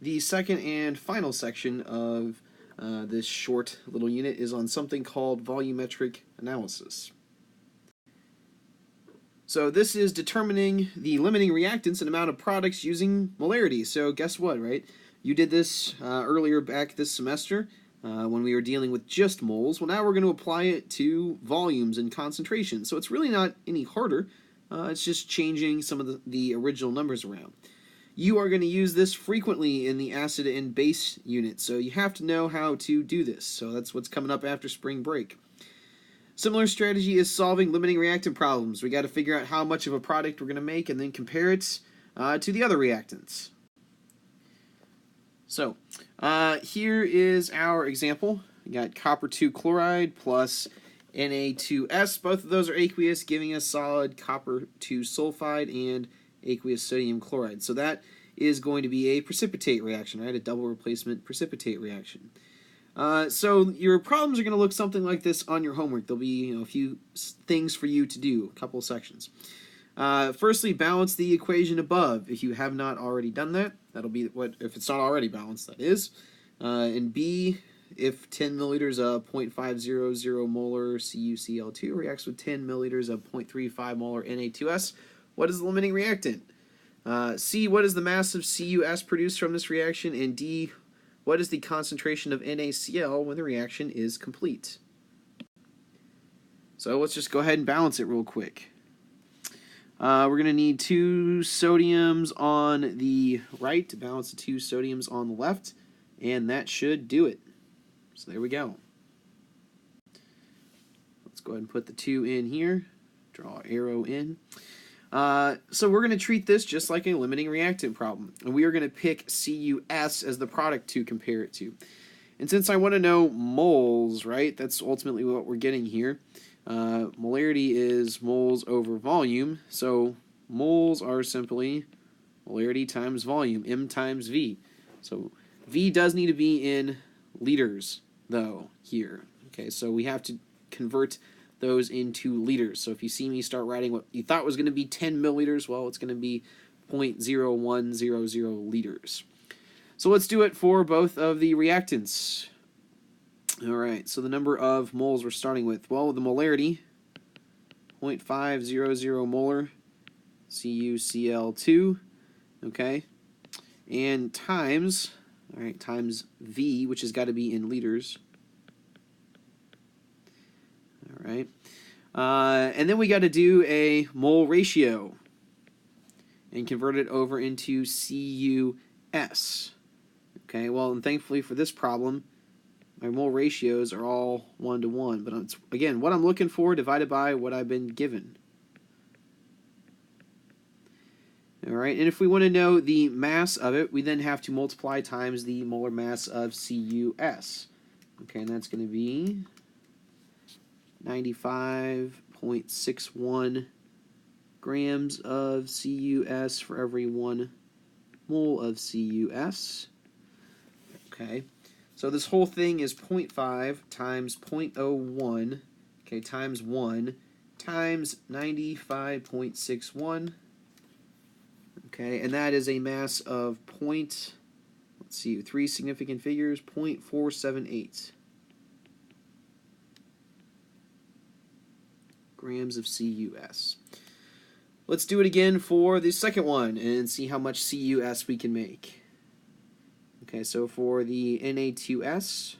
The second and final section of this short little unit is on something called volumetric analysis. So this is determining the limiting reactants and amount of products using molarity. So guess what, right? You did this earlier back this semester when we were dealing with just moles. Well, now we're going to apply it to volumes and concentration. So it's really not any harder. It's just changing some of the original numbers around. You are going to use this frequently in the acid and base unit, so you have to know how to do this. So that's what's coming up after spring break. Similar strategy is solving limiting reactant problems. We got to figure out how much of a product we're going to make and then compare it to the other reactants. So here is our example. We got copper 2 chloride plus Na2S. Both of those are aqueous, giving us solid copper 2 sulfide and aqueous sodium chloride. So that is going to be a precipitate reaction, right? A double replacement precipitate reaction. So your problems are going to look something like this on your homework. There'll be a few things for you to do, a couple of sections. Firstly, balance the equation above. If you have not already done that, that'll be what, if it's not already balanced, that is. And B, if 10 milliliters of 0.500 molar CuCl2 reacts with 10 milliliters of 0.35 molar Na2S, what is the limiting reactant? C, what is the mass of CuS produced from this reaction? And D, what is the concentration of NaCl when the reaction is complete? So let's just go ahead and balance it real quick. We're going to need 2 sodiums on the right to balance the 2 sodiums on the left, and that should do it. So there we go. Let's go ahead and put the 2 in here, draw an arrow in. So we're going to treat this just like a limiting reactant problem, and we are going to pick CuS as the product to compare it to. And since I want to know moles, right, that's ultimately what we're getting here. Molarity is moles over volume, so moles are simply molarity times volume, M times V. So V does need to be in liters, though, here. Okay, so we have to convert those into liters. So if you see me start writing what you thought was going to be 10 milliliters, well, it's going to be 0.0100 liters. So let's do it for both of the reactants. All right, so the number of moles we're starting with. Well, the molarity, 0.500 molar CuCl2, okay, and times, all right, times V, which has got to be in liters. All right, and then we got to do a mole ratio and convert it over into CuS. Okay, well, and thankfully for this problem, my mole ratios are all 1 to 1, but it's, again, what I'm looking for divided by what I've been given. All right, and if we want to know the mass of it, we then have to multiply times the molar mass of CuS. Okay, and that's going to be 95.61 grams of CuS for every 1 mole of CuS. Okay, so this whole thing is 0.5 times 0.01, okay, times 1, times 95.61, okay, and that is a mass of let's see, 3 significant figures, 0.478 grams of CuS. Let's do it again for the second one and see how much CuS we can make. Okay, so for the Na2S,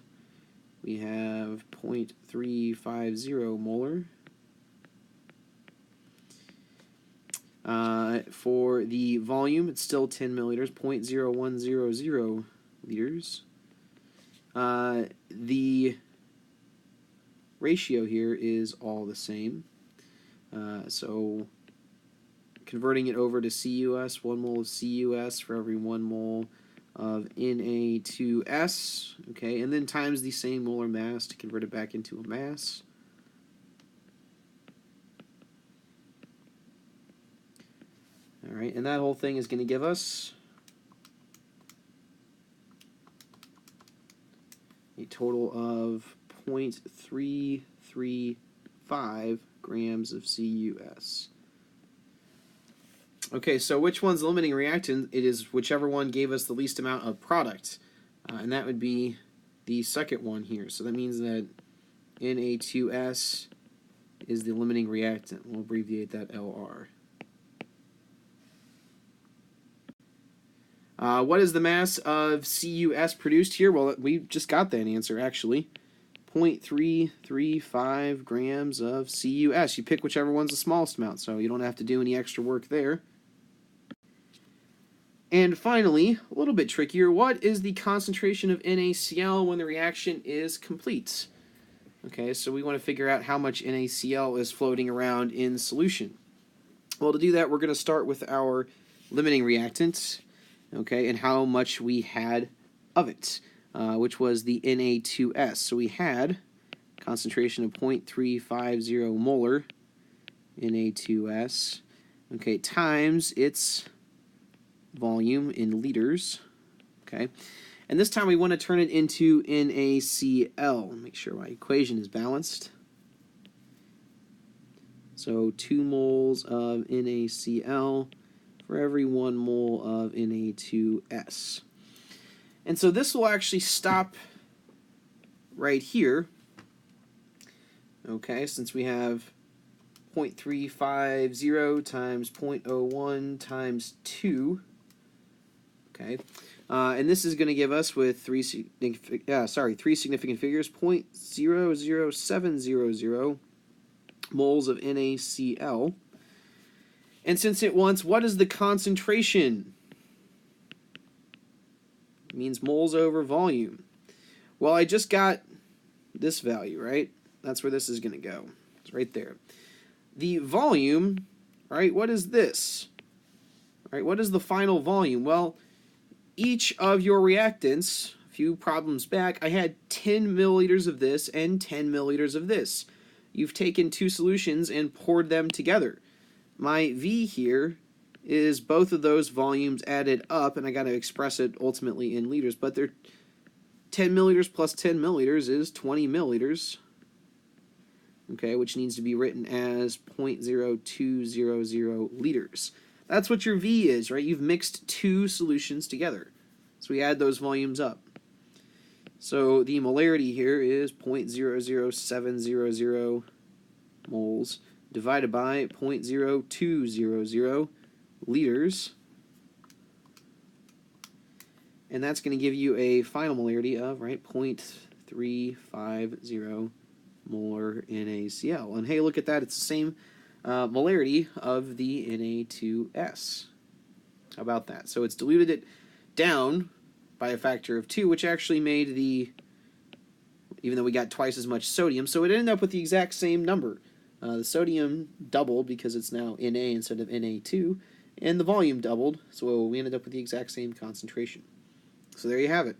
we have 0.350 molar. For the volume, it's still 10 milliliters, 0.0100 liters. The ratio here is all the same. So converting it over to CuS, 1 mole of CuS for every 1 mole of Na2S, okay, and then times the same molar mass to convert it back into a mass. All right, and that whole thing is going to give us a total of 0.335 grams of CuS. Okay, so which one's the limiting reactant? It is whichever one gave us the least amount of product. And that would be the second one here. So that means that Na2S is the limiting reactant. We'll abbreviate that LR. What is the mass of CuS produced here? Well, we just got that answer, actually. 0.335 grams of CuS. You pick whichever one's the smallest amount, so you don't have to do any extra work there. And finally, a little bit trickier, what is the concentration of NaCl when the reaction is complete? Okay, so we want to figure out how much NaCl is floating around in solution. Well, to do that, we're going to start with our limiting reactant, okay, and how much we had of it, which was the Na2S. So we had concentration of 0.350 molar Na2S, okay, times its volume in liters, okay, and this time we want to turn it into NaCl. Make sure my equation is balanced. So 2 moles of NaCl for every 1 mole of Na2S. And so this will actually stop right here, okay, since we have 0.350 times 0.01 times 2, okay, and this is going to give us with three significant figures, 0.00700 moles of NaCl. And since it wants, what is the concentration? It means moles over volume. Well, I just got this value, right? That's where this is going to go. It's right there. The volume, right, what is this? Right, what is the final volume? Well, each of your reactants, a few problems back, I had 10 milliliters of this and 10 milliliters of this. You've taken two solutions and poured them together. My V here is both of those volumes added up, and I got to express it ultimately in liters, but they're 10 milliliters plus 10 milliliters is 20 milliliters, okay, which needs to be written as 0.0200 liters. That's what your V is, right? You've mixed two solutions together. So we add those volumes up. So the molarity here is 0.00700 moles divided by 0.0200 liters. And that's going to give you a final molarity of, right, 0.350 molar NaCl. And hey, look at that. It's the same molarity of the Na2S. How about that? So it's diluted it down by a factor of 2, which actually made the, even though we got twice as much sodium, so it ended up with the exact same number. The sodium doubled because it's now Na instead of Na2, and the volume doubled, so we ended up with the exact same concentration. So there you have it.